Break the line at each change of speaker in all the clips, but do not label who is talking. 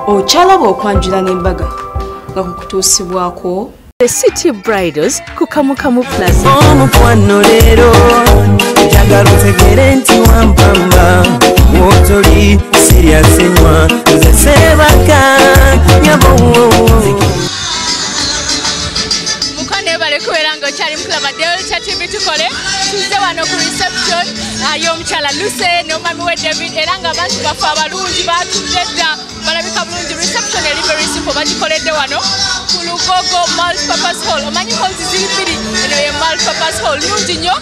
Ochalaba okwanjula n'embaga nga kukutuusibwako
The City Bridals ku Kamukamu Plaza.
Omukwano leero njagala otegere nti wampamba wotoli serious enywa nze sebaka nyabo
mukone bale kubera ngo cyari muklaba Delta TV tukole tuze wano ku reception y'omukyala Luce n'omwami we David era nga abantu bafa abalungi batudde balabika bulungi reception eri very simple bagikoledde wano ku Lugogo multipurpose hall omanyi halls ziri bbiri eno ye multipurpose hall nungi nnyo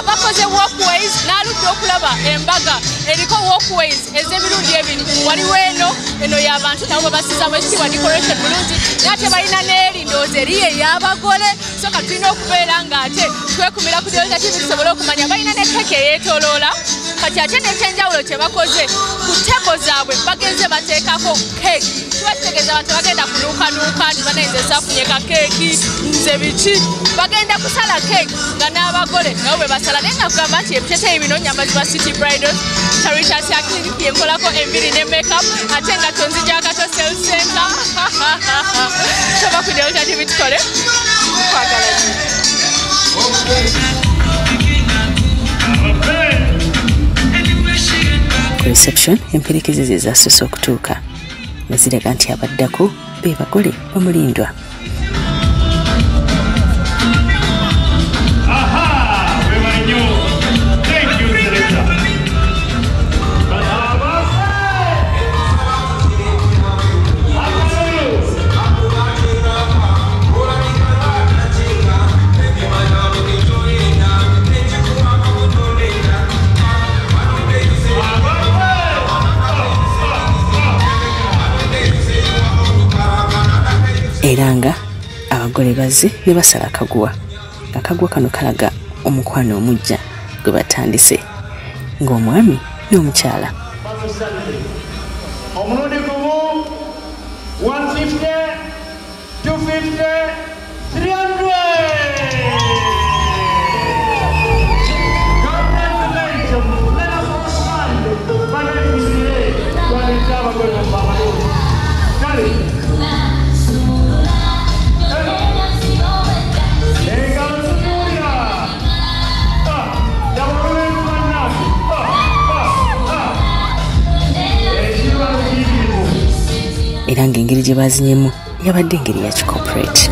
bakoze walkways n'aludde okulaba embaga eriko walkways ez'emirundi ebiri waliwo eno y'abantu nabo babasizamu ekitiibwa decoration bulungi n'ate balina n'eri ndowooza eri ey'abagole so kati tulina okubeera ng'ate twekumira ku Delta TV tusobole okumanya balina ne keke eyeetooloola kati ate n'ekyenjawulo kye bakoze ku tebo zaabwe bagenze bateekako keeki kiba kitegeeza abantu bagenda kunuukanuuka nti banayinza esafunye ka keeki nze biki bagenda kusala keeki nga n'abagole nabo bwe basala naye nga kugamba nti ebiteteeyi bino nyambazi ba City Bridals SHARITAH'SSHOW yenkolako enviri ne makeup ate nga tonzijakato sales center soba ku Delta TV tukole kwagala
Reception emperekeze zasose okutuuka nga ziraga nti abaddako be bagole bamulindwa. Era nga abagole bazze ne basala akaguwa. Akaguwa kano kalaga omukwano omujja gwe batandise ng'omwami n'omukyala.
Omulundi gumu 150, 250, 300.
Era ng'engeri gye bazinyemu yabadde engeri ya corporate.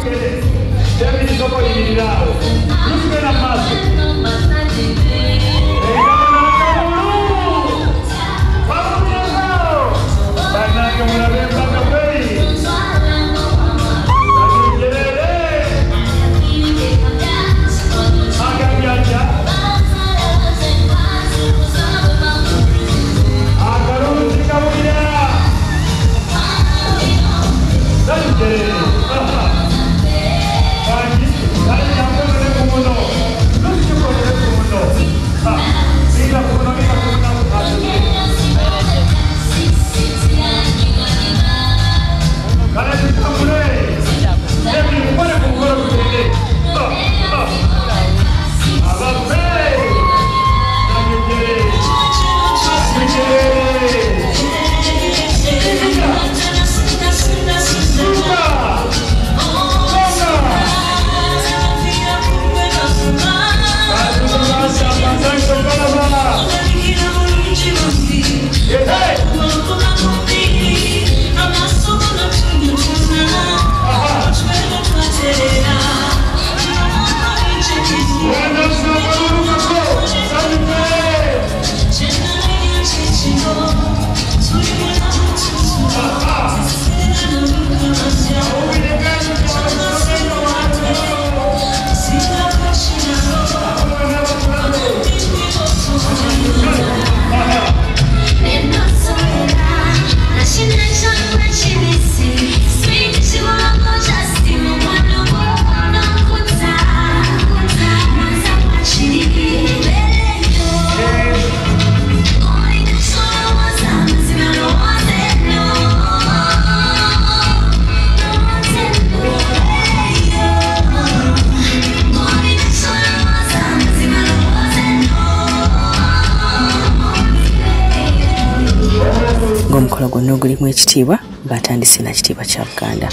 Ng'omukolo gwonna ogulimu ekitiibwa batandise na kitiibwa kya Buganda.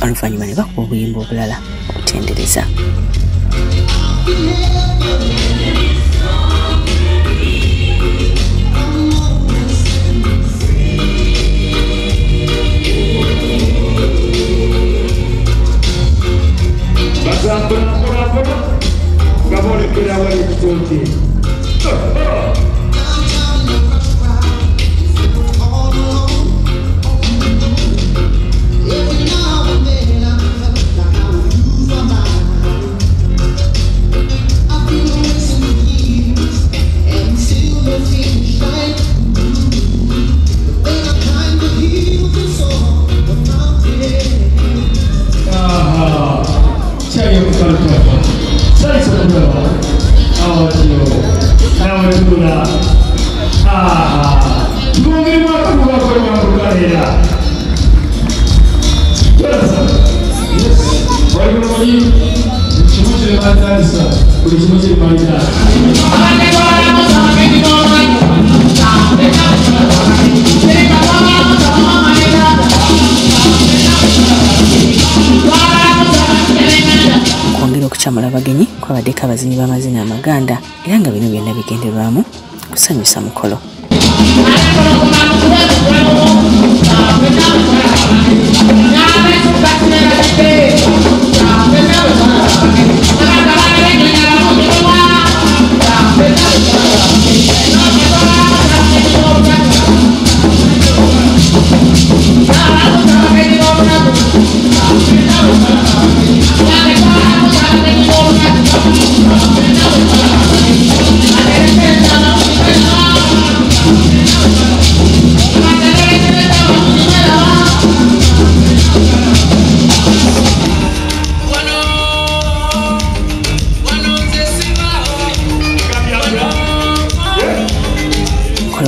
Oluvannyuma ne bakuba obuyimba obulala okutendereza. Kwongera okukyamula abagenyi kwabaddeko abazinyi b'amazina amaganda era nga bino byonna bigenderwamu kusanyusa mukolo.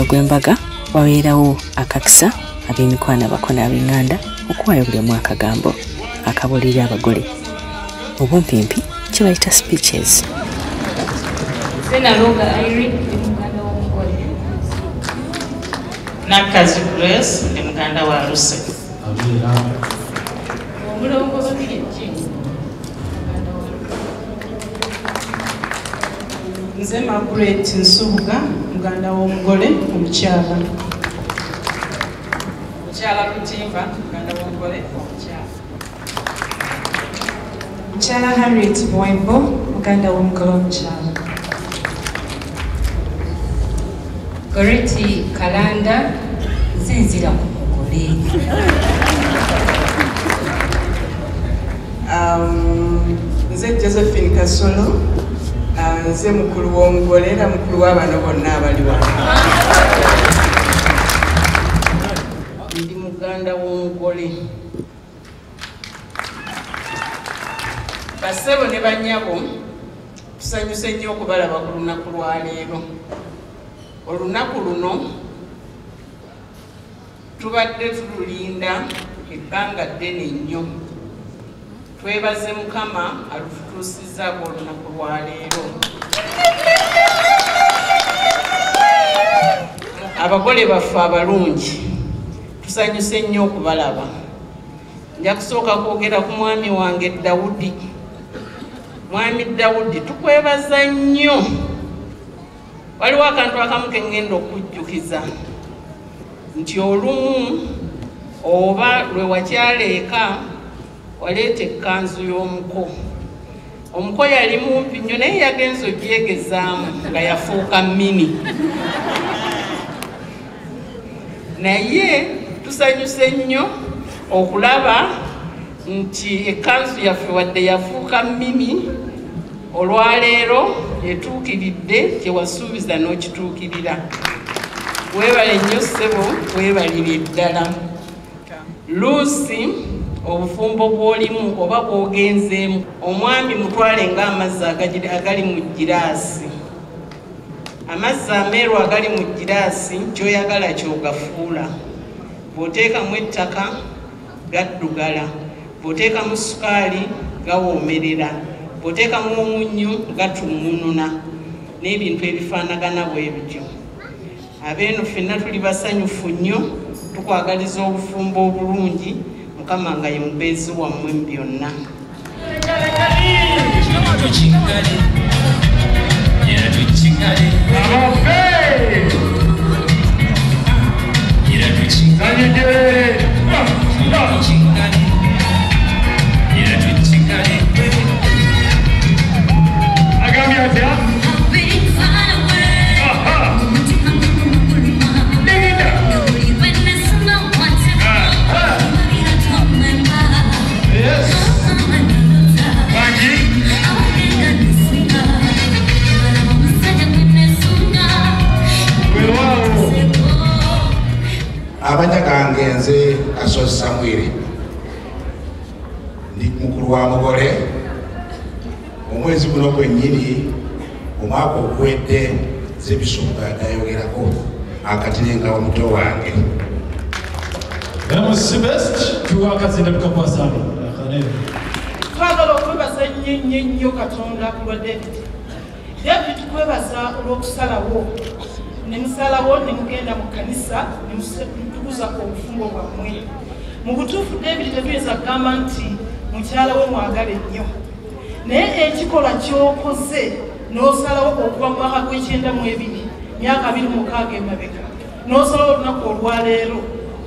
Gw'embaga wabeerawo akakisa ab'emikwano abakono ab'enganda okuwaayo buli omu akagambo akabuulirira abagole obumpimpi kye bayita speeches.
Nakazi Grace emuganda wa Luse. Nze Margaret Nsubuga muganda w'omugole omukyala. Mukyala Kutimba muganda w'omugole omukyala.
Mukyala Harriet Mwembo muganda w'omugole omukyala.
Goreti Kalanda zinzira ku mugole.
Nze Josephine Kasolo nze mukulu w'omugole era mukulu w'abaana bonna abali wano. Ndi muganda w'omugole. Basebo ne banyabo tusanyuse nnyo okubalaba ku lunaku lwa leero. Olunaku luno tubadde tululinda ebbanga ddene nnyo. Twebaze Mukama alututuusizzaako olunaku lwa leero. Abagole baffe abalungi tusanyuse nnyo okubalaba. Nja kusooka kwogera ku mwami wange Dawudi. Mwami Dawudi tukwebaza nnyo. Waliwo akantu akamu ke ngenda okujjukiza nti olumu oba lwe wakyala eka waleeta ekkanzu y'omuko. Omuko yali mumpi nnyo naye yagenza ogyegezaamu nga yafuuka mini. Naye tusanyuse nnyo okulaba nti ekanzu yaffe wadde yafuuka mimi olwaleero etuukiridde kyewasuubiza n'okituukirira. Weebale nnyo ssebo, weebalire ddala. Luusi obufumbo bw'olimu oba bw'ogenzeemu, omwami mutwale ng'amazzi agali mu giraasi. Amazzi ameeru agali mu giraasi ky'oyagala ky'ogafuula. Bw'oteekamu ettaka gaddugala, bw'oteekamu sukaali gawoomerera, bw'oteekamu omunnyo gatummununa n'ebintu ebifaanagana bwe bityo. Abeeno ffenna tuli basanyufu nnyo, tukwagaliza obufumbo obulungi, Mukama nga ye mubeezi wammwe mu byonna.
Abanyagange nze Kasozi Samwiri ndi mukulu wa mugole. Omwezi guno gwennyini omwaka oguwedde z'ebisumba gayogerako akatinenga wa muto wange.
Twagala okwebaza nnyo Katonda ku lwa David. David kwebaza olw'okusalawo nemusalawo nemugenda mu kanisa nemutukuza obufumbo bwammwe. Mu butuufu David tetuyinza kugamba nti mukyala we mwagale nnyo, naye ekikolwa ky'okoze n'osalawo okuva mu mwaka gw'ekyenda-mu-2 myaka 26 emabega n'osalawo olunaku olwaleero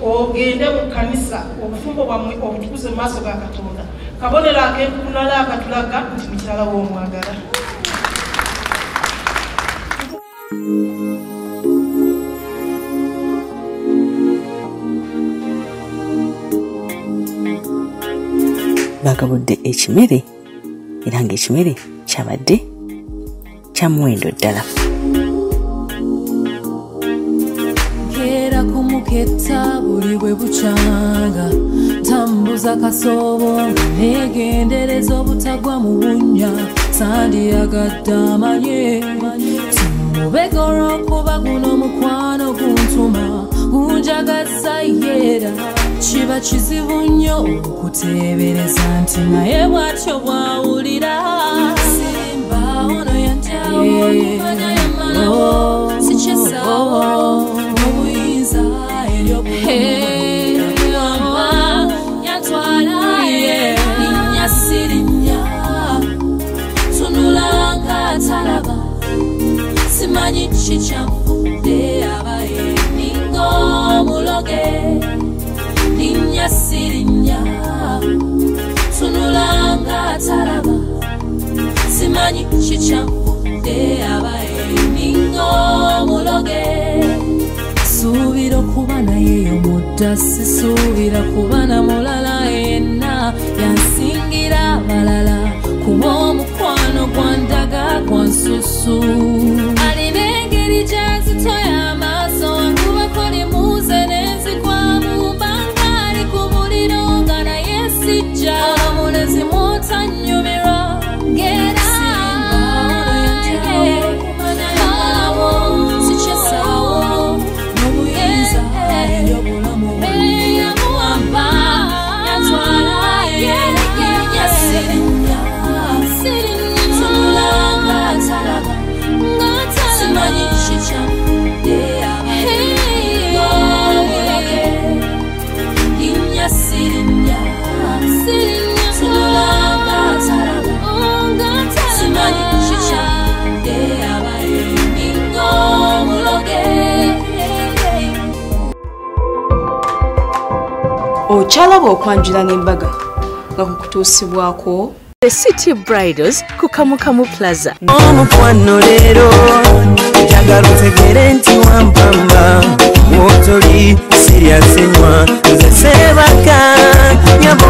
ogende mu kanisa obufumbo bwammwe obutukuze mu maaso ga Katonda, kabonero ak'enkunala akatulaga nti mukyala we omwagala.
Bagabudde ekimere era ng'ekimere kyabadde kya muwendo ddala.
Kera kumuketta buli bwe bukyanga, tambuza kasoobo negendereza obutagwa mu bunnya, sandiyagadde amanye tumubega olw'okuba guno mukwano guntuma gunjagaza yeera. Kiba kizibu nnyo okuteebereza nti naye bw'atyo bw'awulira. Simba ono yantyawo okumanya yamalawo, si kyesaawo obuyinza ery'obulamba yantwala linnya sirinnya, tunulanga atalaba, simanyi kikyanfudde abaye ninga omuloge. Linnya sirinya, tunulanga atalaba, simanyi kikyanfudde abaye ninga omuloge. Suubira okuba naye omudda, sisuubira kuba na mulala yenna yansingira abalala, kuba omukwano gwandaga gwansusu. Alina engeri gy'azitoya amaaso wangubako limuze n'enzigwamu mbanga ku buliro nga naye sijja omulezi mwotanyumirwa ngera.
Okyalaba okwanjula n'embaga nga kukutuusibwako
The City Bridals ku Kamukamu Plaza.
Omukwano leero njagala otegere nti wampamba wotoli serious nnyo nze sebaka nyabo